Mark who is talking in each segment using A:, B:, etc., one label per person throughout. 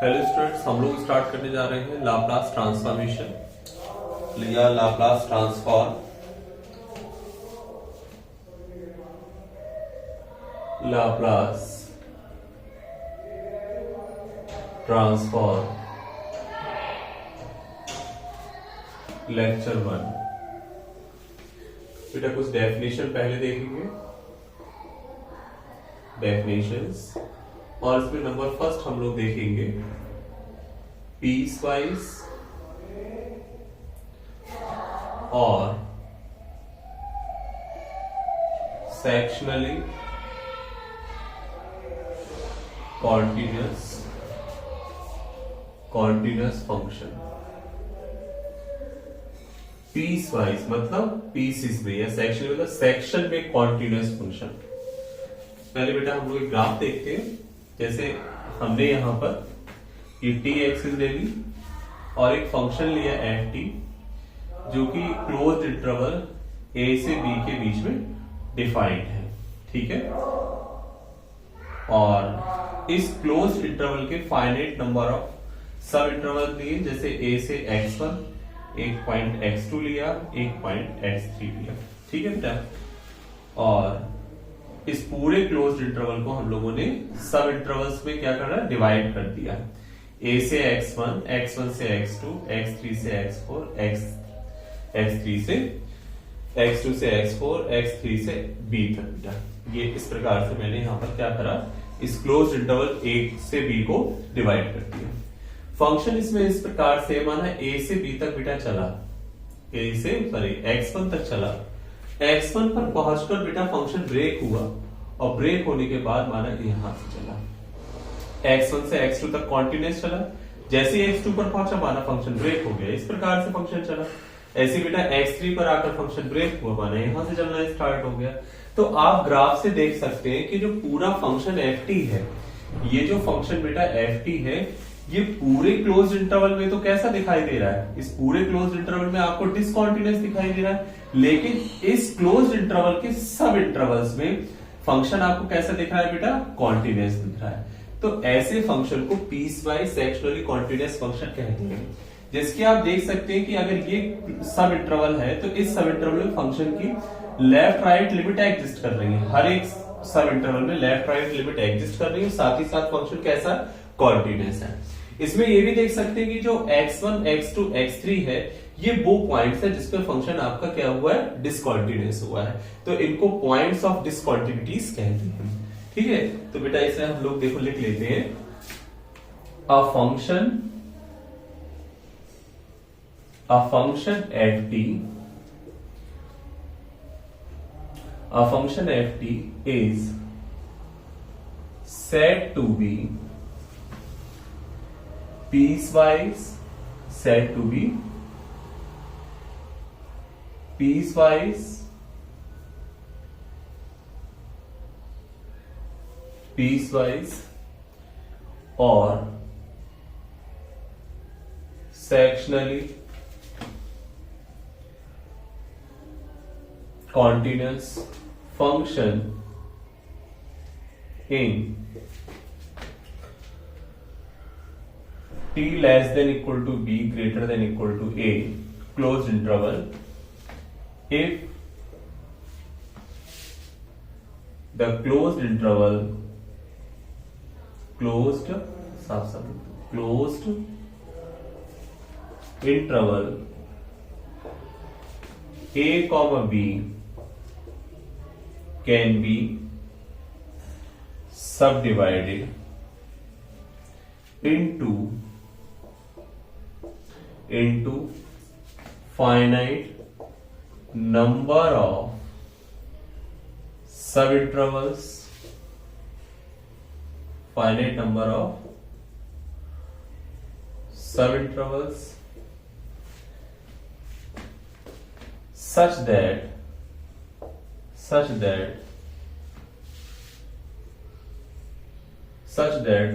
A: Hello students, हम लोग start करने जा रहे हैं लाप्लास ट्रांसफॉर्मेशन या Laplace transform. Laplace transform lecture 1। बेटा कुछ डेफिनेशन पहले देखेंगे, डेफिनेशंस, और इसमें नंबर फर्स्ट हम लोग देखेंगे पीस वाइज और sectionally continuous function. Piece wise मतलब पीसीस में, या सेक्शन मतलब सेक्शन में कॉन्टिन्यूअस फंक्शन। पहले बेटा हम लोग एक ग्राफ देखते हैं। जैसे हमने यहां पर ये टी एक्सिस ले ली और एक फंक्शन लिया एफ टी, जो कि क्लोज्ड इंटरवल ए से बी के बीच में डिफाइंड है, ठीक है। और इस क्लोज्ड इंटरवल के फाइनाइट नंबर ऑफ सब इंटरवल दिए, जैसे ए से x1, एक पॉइंट x2 लिया, एक पॉइंट x3 लिया, ठीक है बेटा। और इस पूरे क्लोज्ड इंटरवल को हम लोगों ने सब इंटरवल्स में क्या करना, डिवाइड कर दिया। a से x1, x1 से x2, x3 से x4, x3 से x2 से x4, x3 से b तक बेटा। ये इस प्रकार से मैंने यहां पर क्या करा, इस क्लोज्ड इंटरवल a से b को डिवाइड कर दिया। फंक्शन इसमें इस प्रकार से माना a से b तक बेटा चला, x1 तक चला। x1 पर पहुंचकर बेटा फंक्शन ब्रेक हुआ, और ब्रेक होने के बाद माना यहां से चला, x1 से x2 तक कॉन्टिन्यूअस चला। जैसे ही x2 पर पहुंचा माना फंक्शन ब्रेक हो गया, इस प्रकार से फंक्शन चला। ऐसे बेटा x3 पर आकर फंक्शन ब्रेक हुआ, माना यहां से चलना स्टार्ट हो गया। तो आप ग्राफ से देख सकते हैं कि जो पूरा फंक्शन ft है, ये जो फंक्शन बेटा ft है, ये पूरे क्लोज्ड इंटरवल में तो कैसा दिखाई दे रहा है, इस पूरे क्लोज्ड इंटरवल में आपको डिसकंटीन्यूअस दिखाई दे रहा है। लेकिन इस क्लोज्ड इंटरवल के सब इंटरवल्स में फंक्शन आपको कैसा दिख रहा है बेटा, कॉन्टिन्यूअस दिख रहा है। तो ऐसे फंक्शन को piece wise sectionally continuous function कहते हैं। जिसकी आप देख सकते हैं कि अगर ये सब इंटरवल है, तो इस सब इंटरवल में फंक्शन की लेफ्ट राइट लिमिट एग्जिस्ट कर रही है। हर एक सब इंटरवल में लेफ्ट राइट लिमिट एग्जिस्ट कर रही है, साथ ही साथ फंक्शन कैसा, कॉन्टिन्यूअस है। इसमें ये भी देख सकते हैं कि जो x1, x2, x3 है, ये वो पॉइंट्स है जिसपे फंक्शन आपका क्या हुआ है, डिसकंटीन्यूअस हुआ है। तो इनको पॉइंट्स ऑफ डिसकंटिन्यूटीज कहते हैं, ठीक है। तो बेटा इसे हम लोग देखो लिख लेते हैं, a function ft is said to be piecewise or sectionally continuous function in t less than equal to b greater than equal to a closed interval if the closed interval a comma b can be subdivided into finite number of subintervals, such that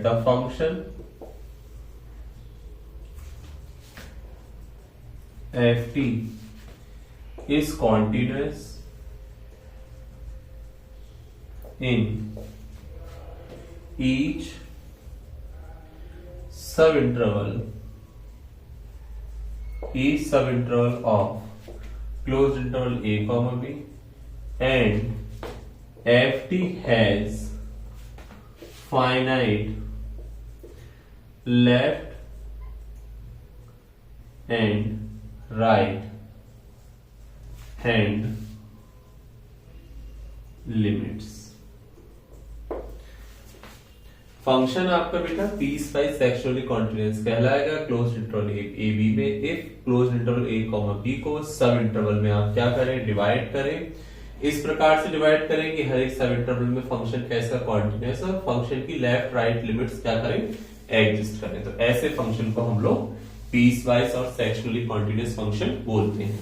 A: the function ft is continuous in each सब interval each sub interval of closed interval a comma b and ft has finite left and right hand limits। Function आपका बेटा piece wise sectionally continuous कहलाएगा closed interval A B में if closed interval A comma B को सब interval में आप क्या करें, डिवाइड करें। इस प्रकार से डिवाइड करें कि हर एक सब इंटरवल में फंक्शन कैसा कॉन्टिन्यूअस और फंक्शन की लेफ्ट राइट लिमिट्स क्या करें, एग्जिस्ट करें। तो ऐसे फंक्शन को हम लोग पीस वाइज और सेक्सुअली कॉन्टिन्यूअस फंक्शन बोलते हैं।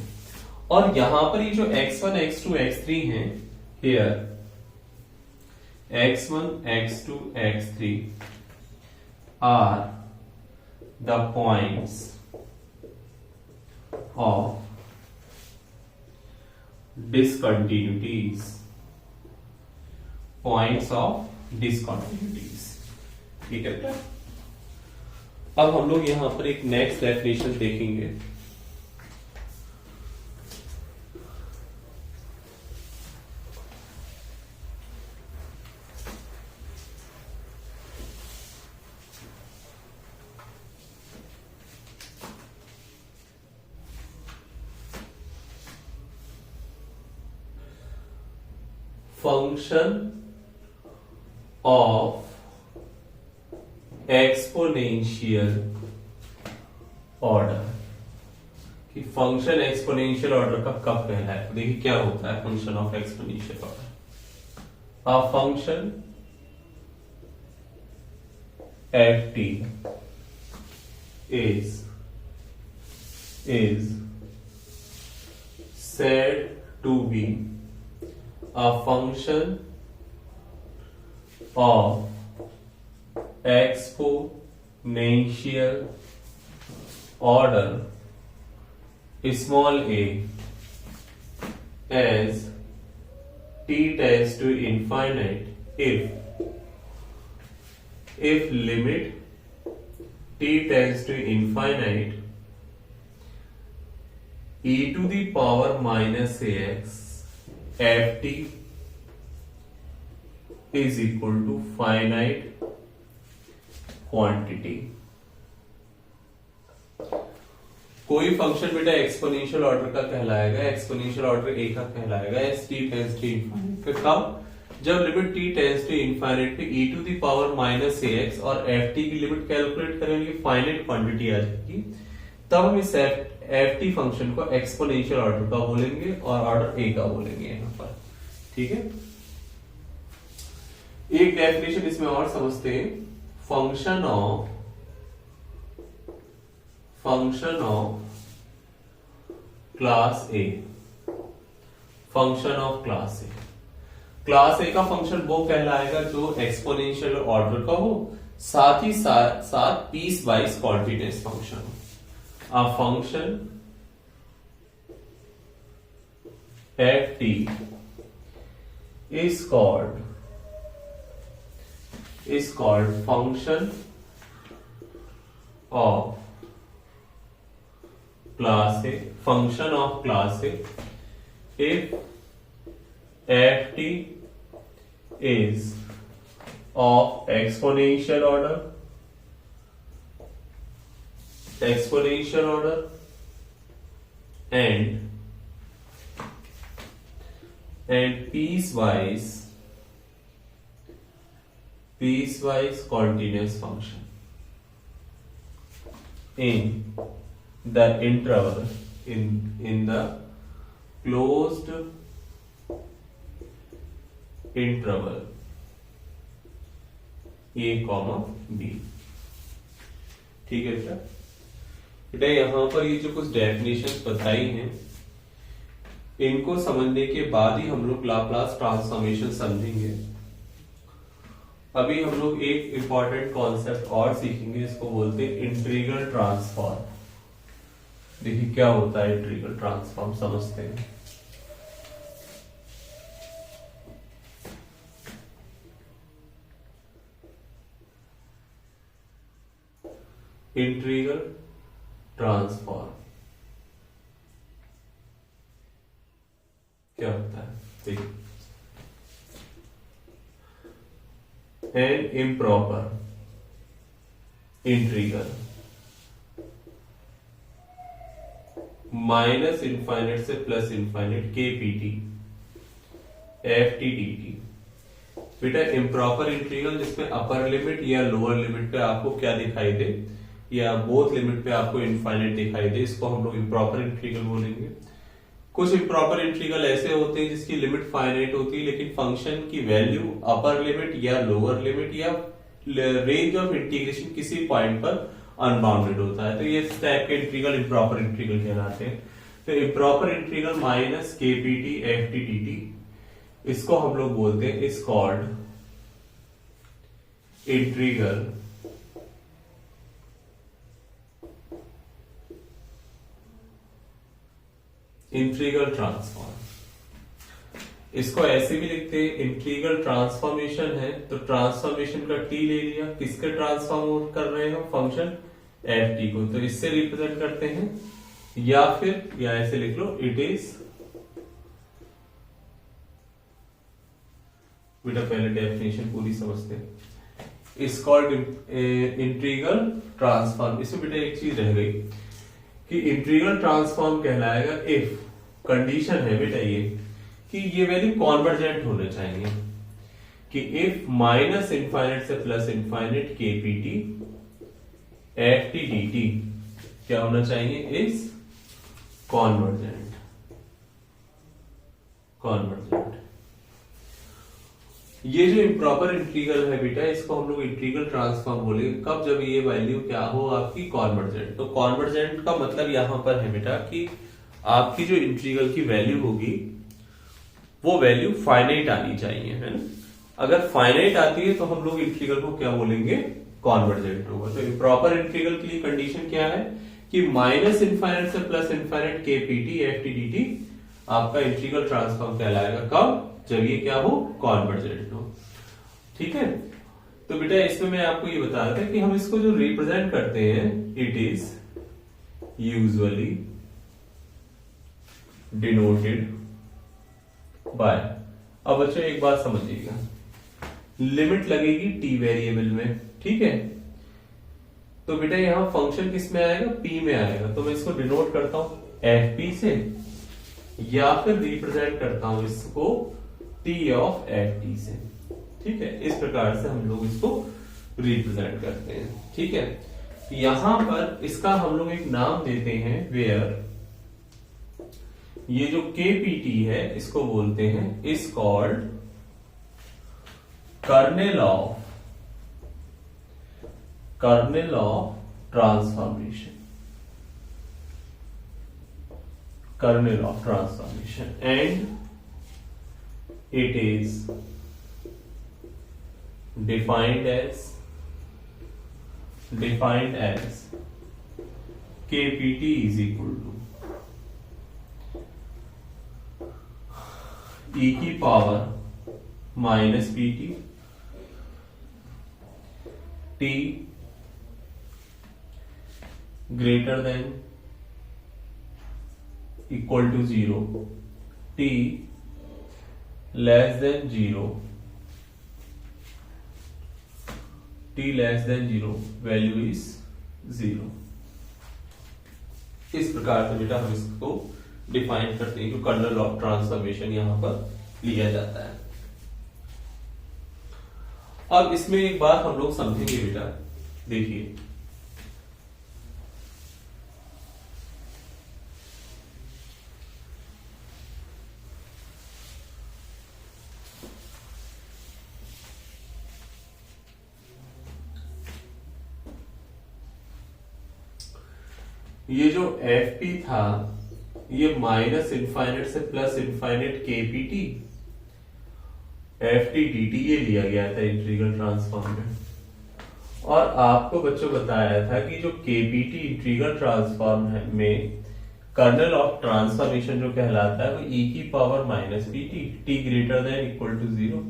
A: और यहां पर ये जो x1 x2 x3 हैं, here x1 x2 x3 are the points of discontinuities, points of discontinuities। ठीक है बेटा। अब हम लोग यहां पर एक नेक्स्ट डेफिनेशन देखेंगे। फंक्शन ऑफ एक्सपोनेंशियल ऑर्डर कि फंक्शन एक्सपोनेंशियल ऑर्डर का कब कहलाए। तो देखिए क्या होता है function of exponential order. A function F T is said to be a function of exponential order small a as t tends to infinite if limit t tends to infinite e to the power minus ax ft is equal to finite quantity। कोई function बेटा exponential order का कहलाएगा, exponential order A का कहलाएगा as t tends to infinite. फिर कब, जब limit t tends to infinite पे e to the power minus x और एफ टी की लिमिट कैलकुलेट करेंगे, फाइनाइट क्वांटिटी आ जाएगी, तब हम इस एफ टी फंक्शन को एक्सपोनेंशियल ऑर्डर का बोलेंगे और ऑर्डर ए का बोलेंगे यहां पर। ठीक है, एक डेफिनेशन इसमें और समझते हैं। Function of class A, function of class A. Class ए का फंक्शन वो कहलाएगा जो एक्सपोनेंशियल ऑर्डर का हो, साथ ही साथ पीस वाइज कॉन्टिन्यूअस फंक्शन हो। A function ft is called function of class A, function of class A if ft is of exponential order and piecewise continuous function in the interval in the closed interval a comma b। ठीक है बेटा। बेटा यहां पर ये जो कुछ definitions बताई हैं, इनको समझने के बाद ही हम लोग लाप्लास ट्रांसफॉर्मेशन समझेंगे। अभी हम लोग एक इंपॉर्टेंट कॉन्सेप्ट और सीखेंगे, इसको बोलते हैं इंटीग्रल ट्रांसफॉर्म। देखिए क्या होता है इंटीग्रल ट्रांसफॉर्म, समझते हैं। इंटीग्रल ट्रांसफॉर्म क्या होता है? देखिए, an improper integral minus infinite से प्लस इनफाइनेट के p t f T D t. बेटा इम्प्रॉपर इंटीग्रल जिसमें अपर लिमिट या लोअर लिमिट पे आपको क्या दिखाई दे, या बोथ लिमिट पे आपको इनफाइनेट दिखाई दे, इसको हम लोग इम्प्रॉपर इंटीग्रल बोलेंगे। कुछ इम्प्रॉपर इंटीग्रल ऐसे होते हैं जिसकी लिमिट फाइनाइट होती है लेकिन फंक्शन की वैल्यू अपर लिमिट या लोअर लिमिट या रेंज ऑफ इंटीग्रेशन किसी पॉइंट पर अनबाउंडेड होता है, तो ये इस टाइप के इंटीग्रल इम्प्रॉपर इंटीग्रल कहलाते हैं। तो इम्प्रॉपर इंटीग्रल माइनस के p t f T D t, इसको हम लोग बोलते हैं is called integral integral transform. इसको ऐसे भी लिखते हैं, इंटीग्रल ट्रांसफॉर्मेशन है तो ट्रांसफॉर्मेशन का टी ले लिया, किसके ट्रांसफॉर्म कर रहे हो? फंक्शन एफ टी को, तो इससे रिप्रेजेंट करते हैं, या फिर या ऐसे लिख लो, इट इज, बेटा पहले डेफिनेशन पूरी समझते हैं, इज कॉल्ड इंटीग्रल ट्रांसफॉर्म। इसमें बेटा एक चीज रह गई कि इंटीग्रल ट्रांसफॉर्म कहलाएगा इफ, कंडीशन है बेटा ये कि ये वैल्यू कॉन्वर्जेंट होने चाहिए, कि इफ माइनस इनफाइनेट से प्लस इनफाइनेट के p t f T D T क्या होना चाहिए? Is convergent. कॉन्वर्जेंट ये जो इम्प्रॉपर इंटीग्रल है बेटा, इसको हम लोग इंटीग्रल ट्रांसफॉर्म बोलेंगे कब? जब ये वैल्यू क्या हो आपकी? कॉन्वर्जेंट। तो कॉन्वर्जेंट का मतलब यहां पर है बेटा कि आपकी जो इंटीग्रल की वैल्यू होगी वो वैल्यू फाइनाइट आनी चाहिए, है ना। अगर फाइनाइट आती है तो हम लोग इंटीग्रल को क्या बोलेंगे? कॉन्वर्जेंट होगा। तो इम्प्रॉपर इंटीग्रल के लिए कंडीशन क्या है कि माइनस इनफाइनाइट से प्लस इनफाइनाइट के p t f T D T आपका इंटीग्रल ट्रांसफॉर्म कहलाएगा कब? जब ये क्या हो? कॉन्वर्जेंट हो। ठीक है, तो बेटा इसमें मैं आपको ये बता रहा था कि हम इसको जो रिप्रेजेंट करते हैं, it is usually denoted by, अब बच्चों एक बात समझिएगा, लिमिट लगेगी टी वेरिएबल में, ठीक है। तो बेटा यहां फंक्शन किस में आएगा? पी में आएगा, तो मैं इसको डिनोट करता हूं एफ पी से, या फिर रिप्रेजेंट करता हूं इसको टी ऑफ एफ टी से। ठीक है, इस प्रकार से हम लोग इसको रिप्रेजेंट करते हैं। ठीक है, यहां पर इसका हम लोग एक नाम देते हैं वेयर, ये जो के पी टी है इसको बोलते हैं is called kernel of transformation. Kernel of transformation and it is defined as kpt is equal to e की power minus P t t greater than equal to 0, t less than 0, t less than 0 value is 0। इस प्रकार से बेटा हम इसको define करते हैं, जो कर्नल ऑफ ट्रांसफॉर्मेशन यहां पर लिया जाता है। अब इसमें एक बात हम लोग समझेंगे बेटा, देखिए ये जो एफ पी था ये माइनस इनफाइनेट से प्लस इनफाइनेट के p t f T D T ये लिया गया था इंटीग्रल ट्रांसफॉर्म में, और आपको बच्चों बताया था कि जो के पी टी इंटीग्रल ट्रांसफॉर्म में कर्नल ऑफ ट्रांसफॉर्मेशन जो कहलाता है वो e की power minus P t, t greater than equal to 0,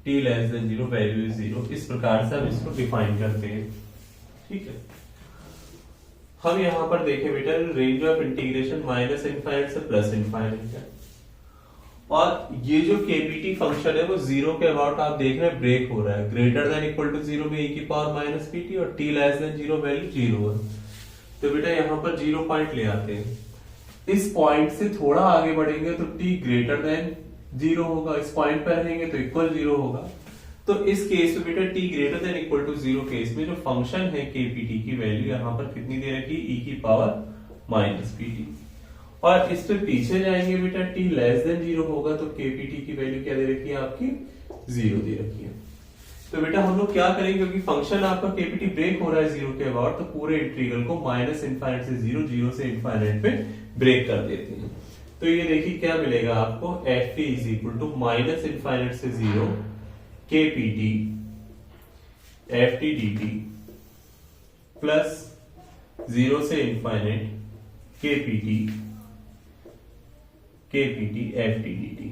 A: t less than 0 value is 0। इस प्रकार से हम इसको डिफाइन करते हैं। ठीक है, हम यहाँ पर देखें बेटा range of integration minus infinite से प्लस इनफाइनाइट है, और ये जो केपीटी फंक्शन है वो जीरो के अबाउट आप देख रहे हैं ब्रेक हो रहा है, greater than equal to zero में e की पावर माइनस पीटी और t less than zero value zero है। तो बेटा यहाँ पर 0 पॉइंट ले आते हैं, इस पॉइंट से थोड़ा आगे बढ़ेंगे तो t ग्रेटर देन जीरो होगा, इस पॉइंट पर रहेंगे तो इक्वल जीरो होगा। तो इस केस में बेटा t greater than equal to zero case में जो फंक्शन है केपीटी की वैल्यू यहाँ पर कितनी दे रखी है, e की पावर माइनस पीटी, और इस पे पीछे जाएंगे बेटा t लेस देन जीरो होगा तो केपीटी की वैल्यू क्या दे रखी है आपकी, जीरो दे रखी है। तो बेटा हम लोग क्या करेंगे, क्योंकि फंक्शन आपका केपीटी ब्रेक हो रहा है जीरो के अबाउट, तो पूरे इंटीग्रल को माइनस इनफाइनाइट से जीरो, जीरो से इनफाइनाइट पे ब्रेक कर देते हैं। तो ये देखिए क्या मिलेगा आपको, F T is equal to minus infinite से zero K P T F T D T plus zero से infinite K P T K P T F T D T.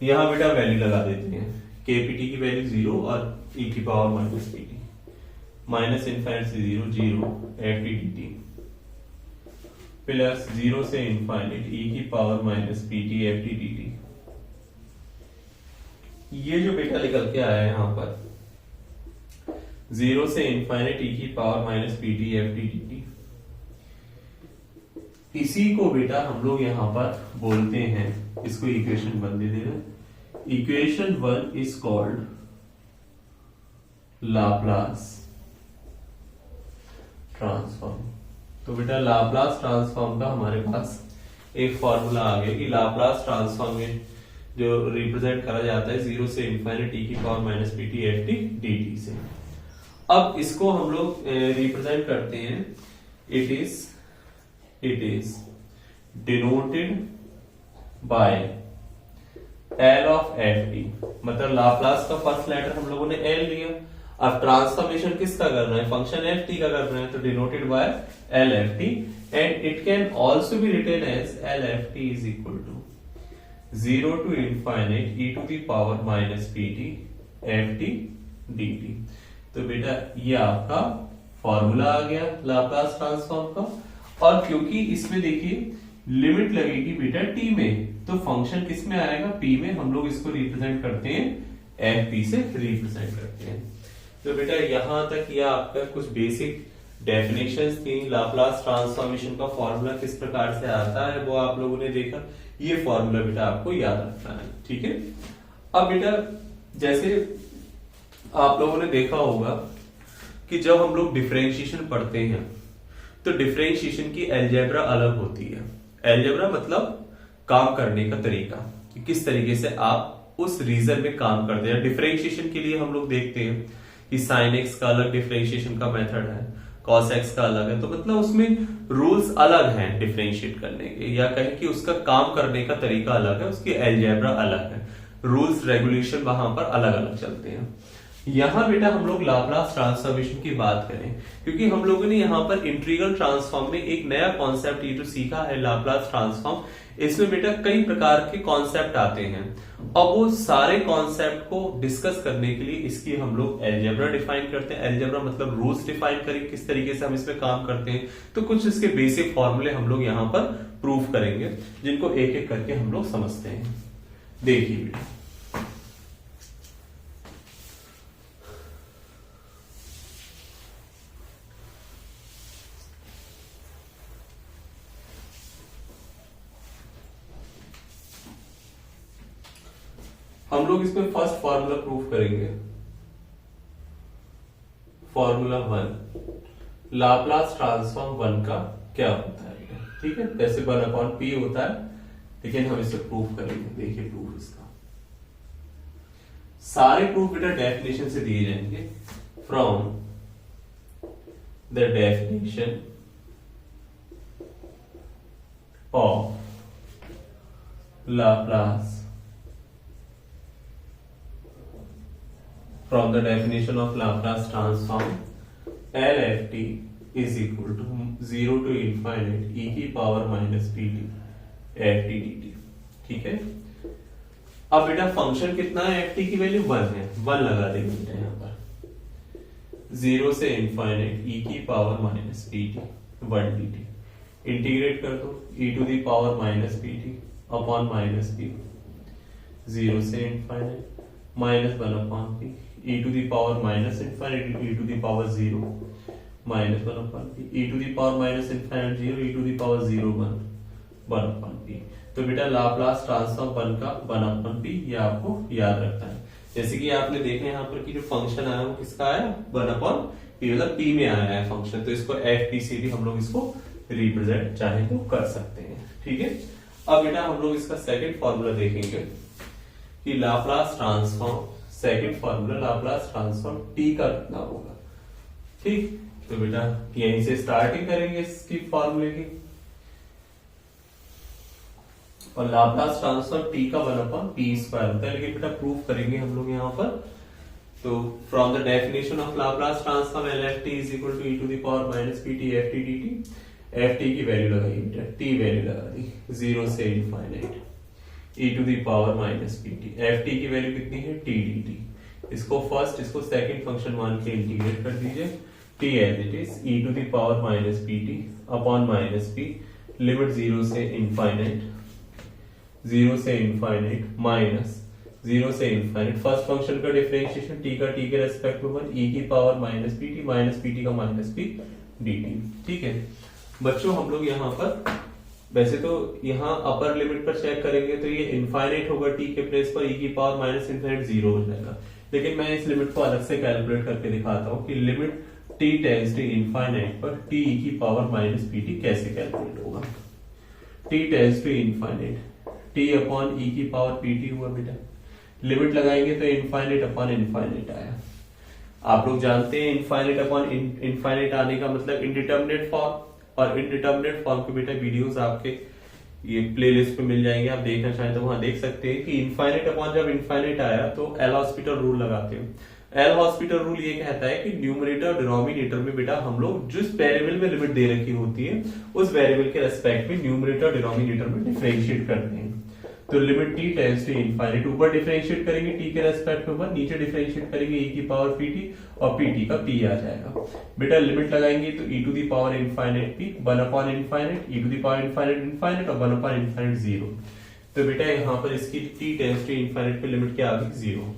A: यहां बेटा वैल्यू लगा देते हैं, केपीटी की वैल्यू जीरो और e की power minus P T, minus infinite से zero, zero F T D T plus zero से इनफाइनाइट e की power minus PT F T D T. ये जो बेटा निकल के आया है यहां पर जीरो से इनफाइनाइट e की power minus PT F T D T, इसी को बेटा हम लोग यहां पर बोलते हैं, इसको इक्वेशन 1 दे देना। Equation 1 is called Laplace transform. तो बेटा लाप्लास ट्रांसफॉर्म का हमारे पास एक फॉर्मूला आ गया कि लाप्लास ट्रांसफॉर्म में जो रिप्रेजेंट करा जाता है जीरो से इनफाइनाइट e की power minus PT F T D T से। अब इसको हम लोग रिप्रेजेंट करते हैं, it is denoted by L of ft, मतलब लाप्लास का फर्स्ट लेटर हम लोगों ने L लिया, अब ट्रांसफॉर्मेशन किसका करना है, फंक्शन ft का करना है, तो denoted by L ft and it can also be written as L ft is equal to zero to infinite e to the power minus pt ft dt। तो बेटा ये आपका फॉर्मूला आ गया लाप्लास ट्रांसफॉर्म का, और क्योंकि इसमें देखिए लिमिट लगेगी बेटा t में, तो फंक्शन किस में आएगा, p में। हम लोग इसको रिप्रेजेंट करते हैं fp से रिप्रेजेंट करते हैं। तो बेटा यहां तक यह आपका कुछ बेसिक डेफिनेशंस थी, लाप्लास ट्रांसफॉर्मेशन का फॉर्मूला किस प्रकार से आता है वो आप लोगों ने देखा, ये फॉर्मूला बेटा आपको याद रखना है, ठीक है। अब बेटा जैसे आप लोगों ने देखा होगा कि जब हम लोग डिफरेंशिएशन पढ़ते हैं तो डिफरेंशिएशन की अलजेब्रा अलग होती है। अलजेब्रा मतलब काम करने का तरीका, कि किस तरीके से आप उस रीजन में काम करते हैं। डिफरेंशिएशन के लिए हम लोग देखते हैं कि साइन एक्स का अलग डिफरेंशिएशन का मेथड है, कॉस एक्स का अलग है, तो मतलब उसमें रूल्स अलग हैं डिफरेंशिएट करने के, या कहें कि उसका काम करने का तरीका अलग है, उसकी अलजेब्रा अलग है, रूल्स रेगुलेशन वहां पर अलग अलग चलते हैं। यहां बेटा हम लोग लाप्लास ट्रांसफॉर्मेशन की बात करें, क्योंकि हम लोगों ने यहां पर इंटीग्रल ट्रांसफॉर्म में एक नया कॉन्सेप्ट ये जो सीखा है लाप्लास ट्रांसफॉर्म। इसमें बेटा कई प्रकार के कॉन्सेप्ट आते हैं, और वो सारे कॉन्सेप्ट को डिस्कस करने के लिए इसकी हम लोग अलजेब्रा डिफाइन करते हैं। अलजेब्रा मतलब रूल्स डिफाइन करेंगे किस तरीके से हम इसमें काम करते हैं, तो कुछ इसके बेसिक फॉर्मूले हम लोग यहां पर प्रूव करेंगे, जिनको एक एक करके हम लोग समझते हैं। देखिए बेटा हम लोग इसमें फर्स्ट फॉर्मूला प्रूफ करेंगे, फॉर्मूला 1 लाप्लास ट्रांसफॉर्म 1 का क्या होता है, ठीक है। जैसे 1/p होता है, लेकिन हम इसे प्रूफ करेंगे। देखिए प्रूफ इसका, सारे प्रूफ बेटा डेफिनेशन से दिए जाएंगे। From the definition of Laplace, from the definition of Laplace transform, LFT is equal to 0 to infinite e की power minus pt ft dt, ठीक है। अब बेटा फंक्शन कितना है, ft की वैल्यू 1 है, 1 लगा देंगे बेटा यहाँ पर। 0 से इनफाइनाइट e की power minus P t 1 dt, integrate कर दो e to the power minus P T upon minus p, 0 से infinite minus 1 upon p e to the power minus infinite e to the power 0 minus 1 upon p e to the power minus infinite 0 e to the power 0 1 upon p. तो बेटा Laplace transform 1 का 1 upon P ये आपको याद रखना है। जैसे कि आपने देखा यहाँ पर कि जो फंक्शन आया वो किसका आया 1 अपॉन पी, मतलब पी में आया है फंक्शन, तो इसको एफ पी सी डी हम लोग इसको रिप्रेजेंट चाहे तो कर सकते हैं। ठीक है, अब बेटा हम लोग इसका सेकंड फॉर्मूला देखेंगे कि Laplace transform, second formula Laplace transform T का कितना होगा। ठीक, तो बेटा यहीं से स्टार्टिंग करेंगे इसकी फॉर्मूले की, और लाप्लास ट्रांसफॉर्म टी का 1 अपॉन पी स्क्वायर होता है, लेकिन बेटा प्रूफ करेंगे हम लोग यहाँ पर। तो from the definition of Laplace transform L f T is equal to e to the power minus P t f T D t, f t की वैल्यू लगाई बेटा, टी वैल्यू लगा दी 0 से infinite E to the power minus P t, f t की value कितनी है t D t, इसको फर्स्ट इसको सेकंड फंक्शन मान के इंटीग्रेट कर दीजिए, t as it is E to the power minus P T upon minus P, limit 0 से इनफाइनाइट, 0 से इनफाइनाइट माइनस 0 से इनफाइनाइट, फर्स्ट फंक्शन का डिफरेंशिएशन टी का टी के रेस्पेक्ट में 1 ई की पावर माइनस पी टी का माइनस पी डी टी। ठीक है बच्चों, हम लोग यहाँ पर वैसे तो यहाँ अपर लिमिट पर चेक करेंगे तो ये इनफाइनाइट होगा टी के प्लेस पर, ई की पावर माइनस इनफाइनाइट 0 हो जाएगा, लेकिन मैं इस लिमिट को अलग से कैलकुलेट करके दिखाता हूँ कि limit T tends to infinite पर टी ई की पावर माइनस पी टी कैसे कैलकुलेट होगा। T tends to infinite t upon E की पावर पी टी हुआ बेटा, लिमिट लगाएंगे तो इनफाइनाइट अपॉन इनफाइनाइट आया। आप लोग जानते हैं इनफाइनाइट अपॉन इनफाइनाइट आने का मतलब इनडिटर्मिनेट फॉर्म, और इनडिटर्मिनेट फॉर्म के बेटा वीडियोस आपके ये प्लेलिस्ट पे मिल जाएंगे, आप देखना चाहें तो वहां देख सकते हैं कि इनफाइनाइट अपॉन जब इनफाइनाइट आया तो एल हॉस्पिटल रूल लगाते हैं। एल हॉस्पिटल रूल ये कहता है कि न्यूमरेटर और डिनोमिनेटर में बेटा हम लोग जिस वेरिएबल में लिमिट दे रखी होती है उस वेरिएबल के रेस्पेक्ट में न्यूमरेटर और डिनोमिनेटर में डिफरेंशिएट करते हैं। तो limit T tends to infinite, ऊपर डिफरेंशिएट करेंगे टी के रेस्पेक्ट में 1, नीचे डिफरेंशिएट करेंगे ई की पावर पी टी और पी टी का पी आ जाएगा। बेटा लिमिट लगाएंगे तो E to the power infinite P 1 upon infinite E to the power infinite infinite और 1 अपॉन इनफाइनाइट 0। तो बेटा यहाँ पर इसकी टी टेंड्स टू इनफाइनाइट पे लिमिट क्या आ गई 0।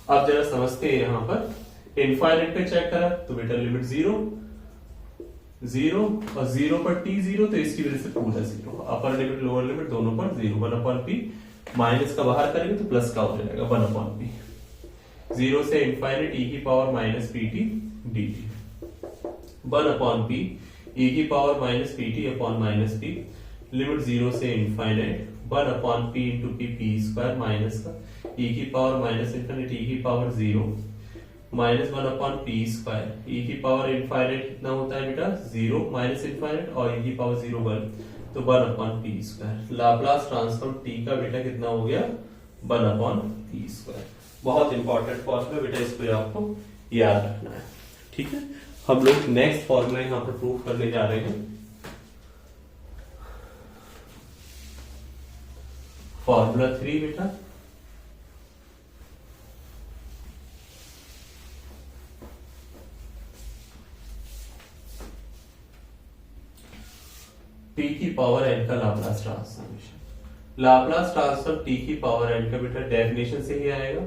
A: अब जरा समझते हैं, यहाँ पर इनफाइनाइट पे चेक करा तो बेटा लिमिट 0 और 0 पर टी 0, तो इसकी वजह से पूरा 0, अपर लिमिट लोअर लिमिट दोनों पर 0, 1 अपॉन पी, माइनस का बाहर करेंगे तो प्लस का हो जाएगा 1 अपॉन पी, 0 से इनफाइनाइट ई की power minus P T D T, 1 upon P E की power minus P T upon minus P, limit 0 से infinite 1 upon P into P square minus का ई की पावर माइनस इनफाइनाइट ई की power 0 minus 1 upon P square, E की power infinite कितना होता है बेटा 0 माइनस इनफाइनाइट और ई की पावर 0 1, तो 1 upon P square. Laplace transform T का बेटा कितना हो गया 1 अपॉन पी स्क्वायर। बहुत इंपॉर्टेंट फॉर्मूला बेटा, इसको आपको याद रखना है। ठीक है, हम लोग नेक्स्ट फॉर्मूला यहाँ पर प्रूव करने जा रहे हैं। फॉर्मूला 3 बेटा, टी की पावर एन का Laplace transformation. Laplace transform T की पावर एन का बेटा डेफिनेशन से ही आएगा,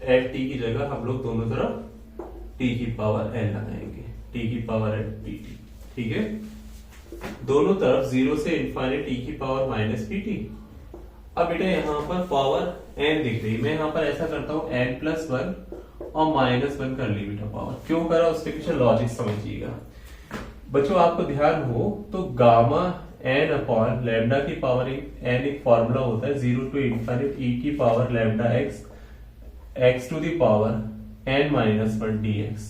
A: एफ टी की जगह हम लोग दोनों तरफ टी की पावर एन लगाएंगे, टी की पावर एन पी टी। ठीक है, दोनों तरफ 0 से इनफाइनाइट टी की पावर माइनस पी टी। अब बेटा यहाँ पर पावर एन दिख रही, मैं यहाँ पर ऐसा करता हूँ एन प्लस 1 और माइनस 1 कर ली बेटा पावर। क्यों करा उसके पीछे लॉजिक समझिएगा बच्चों, आपको ध्यान हो तो गामा एन अपॉन लैम्डा की पावर एन एक फॉर्मूला होता है 0 टू इनफाइनाइट ई की power lambda x to the power n minus 1 dx।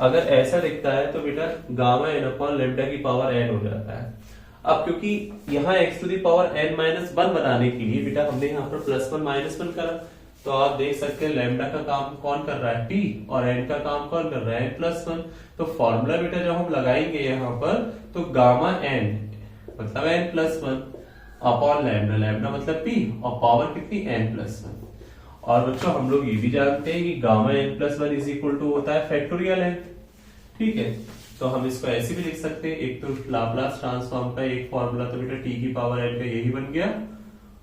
A: अगर ऐसा दिखता है तो बेटा गामा एन अपॉन लैम्डा की पावर एन हो जाता है। अब क्योंकि यहाँ x to the power n minus 1 बनाने के लिए बेटा हमने यहाँ पर प्लस 1 माइनस 1 करा, तो आप देख सकते हैं लैम्डा का काम कौन कर रहा है टी, और एन का काम कौन कर रहा है प्लस 1। तो फॉर्मूला बेटा जब हम लगाएंगे यहाँ पर तो गामा एन मतलब n plus 1 upon lambda, lambda मतलब पी, और पावर कितनी एन प्लस 1। और बच्चों हम लोग ये भी जानते हैं कि gamma n plus 1 is equal to होता है फैक्टोरियल एन। ठीक है, तो हम इसको ऐसे भी लिख सकते हैं, एक तो लाप्लास ट्रांसफॉर्म का एक फॉर्मूला तो बेटा टी की पावर n का यही बन गया,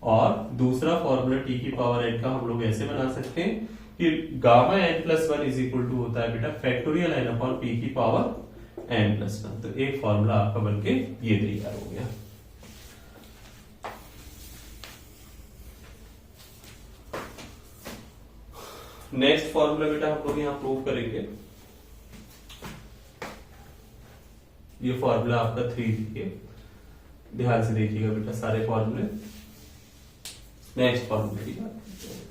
A: और दूसरा फॉर्मूला टी की पावर n का हम लोग ऐसे बना सकते हैं कि gamma n plus one is equal to होता है बेटा फैक्टोरियल n अपॉन पी की पावर n प्लस वन। तो एक फॉर्मूला आपका बनके ये तैयार हो गया। नेक्स्ट फॉर्मूला बेटा हम लोग यहां प्रूव करेंगे, ये फॉर्मूला आपका 3 देखिए, ध्यान से देखिएगा बेटा सारे फॉर्मूले। नेक्स्ट फॉर्मूले की बात करते हैं।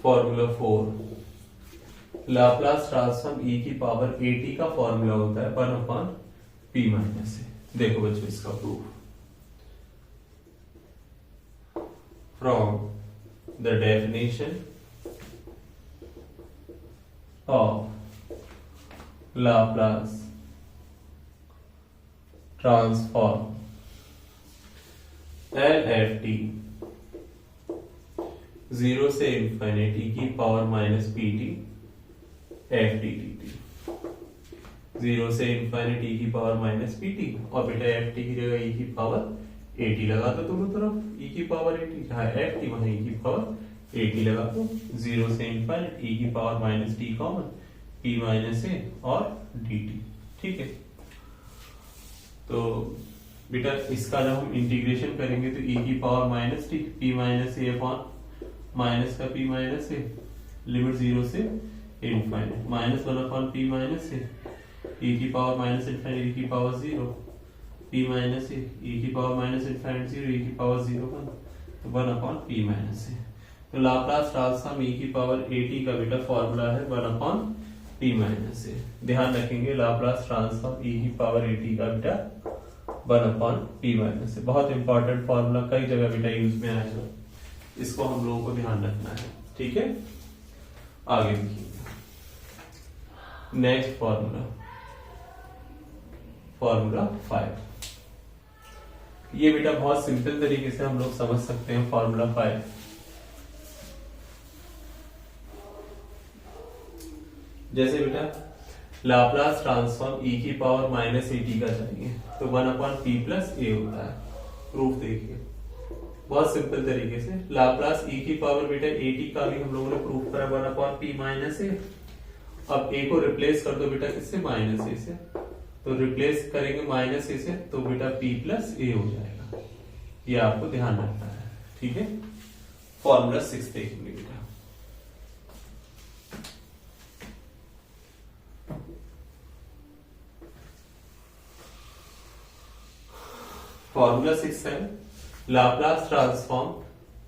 A: फॉर्मूला 4, लाप्लास ट्रांसफॉर्म e की पावर at का फॉर्मूला होता है 1 अपॉन p माइनस ए। देखो बच्चों इसका proof, from the definition of Laplace transform LFT 0 से इंफिनिटी की पावर माइनस PT FT 0 से इंफिनिटी की पावर माइनस PT, और बेटा FT की जगह e की पावर AT लगा दो दोनों तरफ, e की पावर AT जहां FT वहां e की पावर AT लगा दो। 0 से इंफिनिटी e की power minus t common, p minus a और dt। ठीक है, तो बेटा इसका जब हम इंटीग्रेशन करेंगे तो e की power minus t, p minus a upon minus का p माइनस ए, लिमिट 0 से infinite, minus 1 upon p minus A, e की पावर माइनस इनफाइनाइट e की power 0, p minus A, e की पावर माइनस इनफाइनाइट 0, e की power 0 1, तो 1 upon p minus A. तो Laplace transform e की power at का बेटा फॉर्मूला है 1 अपॉन p माइनस ए। ध्यान रखेंगे लाप्लास ट्रांसफॉर्म e की पावर at का बेटा 1 अपॉन p माइनस ए, बहुत इंपॉर्टेंट फॉर्मूला, कई जगह बेटा यूज में आएगा, इसको हम लोगों को ध्यान रखना है। ठीक है, आगे देखिए नेक्स्ट फॉर्मूला, फॉर्मूला 5। ये बेटा बहुत सिंपल तरीके से हम लोग समझ सकते हैं फॉर्मूला 5। जैसे बेटा लाप्लास ट्रांसफॉर्म e की पावर माइनस at का चाहिए तो 1 अपॉन p प्लस a होता है। प्रूफ देखिए बहुत सिंपल तरीके से, लाप्लास e की पावर बेटा at का भी हम लोगों ने प्रूफ करा 1 अपॉन p माइनस a। अब a को रिप्लेस कर दो बेटा किससे, माइनस a से, तो रिप्लेस करेंगे माइनस a से तो बेटा p प्लस a हो जाएगा, ये आपको ध्यान रखना है। ठीक है, फॉर्मूला 6 देखेंगे बेटा। फॉर्मूला 6 है Laplace transform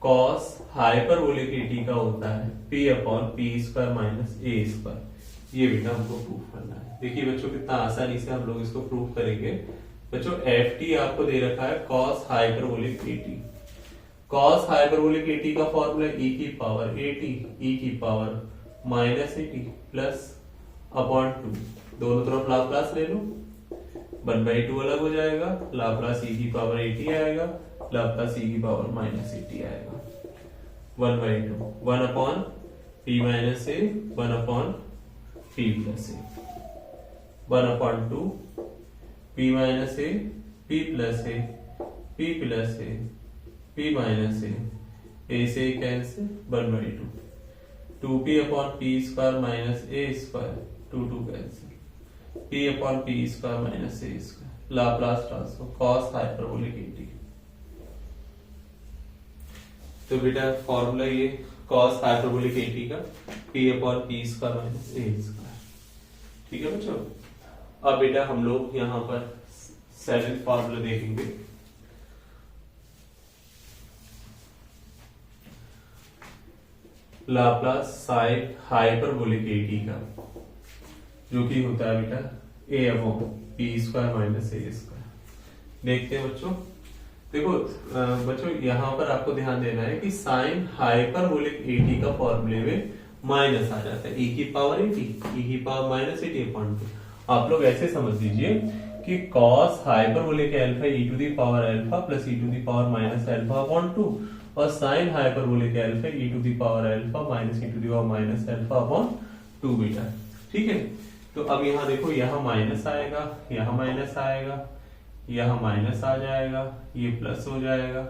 A: cos hyperbolic at का होता है p upon p square minus a square. ये बेटा हमको प्रूफ करना है। देखिए बच्चों कितना आसानी से हम लोग इसको प्रूफ करेंगे। बच्चों ft आपको दे रखा है cos hyperbolic at। Cos hyperbolic at का फॉर्मूला e की पावर at, e की power minus at plus upon 2, दोनों तरफ लाप्लास ले लो, 1/2 अलग हो जाएगा, लाप्लास e की पावर at आएगा, लाप्लास e की पावर माइनस at आएगा, 1/2, 1 upon p minus a, 1 upon p plus a, 1 upon 2 p minus a, p plus a, p plus a, p minus a से cancel, 1/2, 2p upon p square minus a square, 2 cancel, p upon p square minus a square. Laplace transform cos hyperbolic at। तो बेटा formula ये cos hyperbolic at का p upon p square minus a square. ठीक है बच्चों, अब बेटा हम लोग यहां पर 7th फॉर्मूला देखेंगे। लाप्लास साइन हाइपरबोलिक at का जो कि होता है बेटा a upon p square minus a square. देखते हैं बच्चों, देखो बच्चों यहां पर आपको ध्यान देना है कि साइन हाइपरबोलिक at का फॉर्मूले में माइनस आ जाता है e की पावर 80, e की पावर माइनस 80 अपॉन 2। आप लोग ऐसे समझ लीजिए कि cos hyperbolic alpha e to the power alpha plus e to the power minus alpha upon 2 और sin hyperbolic alpha e to the power alpha minus e to the power minus alpha upon 2 beta. ठीक है, तो अब यहाँ देखो, यहाँ minus आएगा, यहाँ माइनस आएगा, यहाँ माइनस आ जाएगा, ये प्लस हो जाएगा,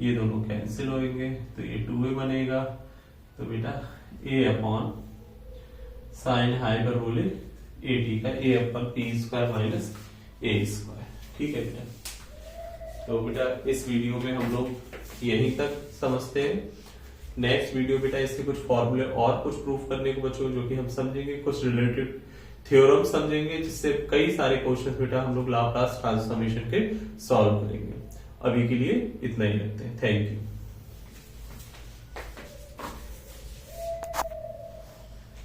A: ये दोनों कैंसिल होंगे तो ये 2a बनेगा। तो बेटा a अपॉन साइन हाइपरबोलिक 80 का a upon p square minus a square. ठीक है बेटा, तो बेटा इस वीडियो में हम लोग यहीं तक समझते हैं। नेक्स्ट वीडियो बेटा इसके कुछ फॉर्मूले और कुछ प्रूफ करने को बच्चों जो कि हम समझेंगे, कुछ रिलेटेड थ्योरम समझेंगे, जिससे कई सारे क्वेश्चंस बेटा हम लोग लाप्लास ट्रांसफॉर्मेशन के सॉल्व करेंगे। अभी के लिए इतना ही रखते हैं। Thank you.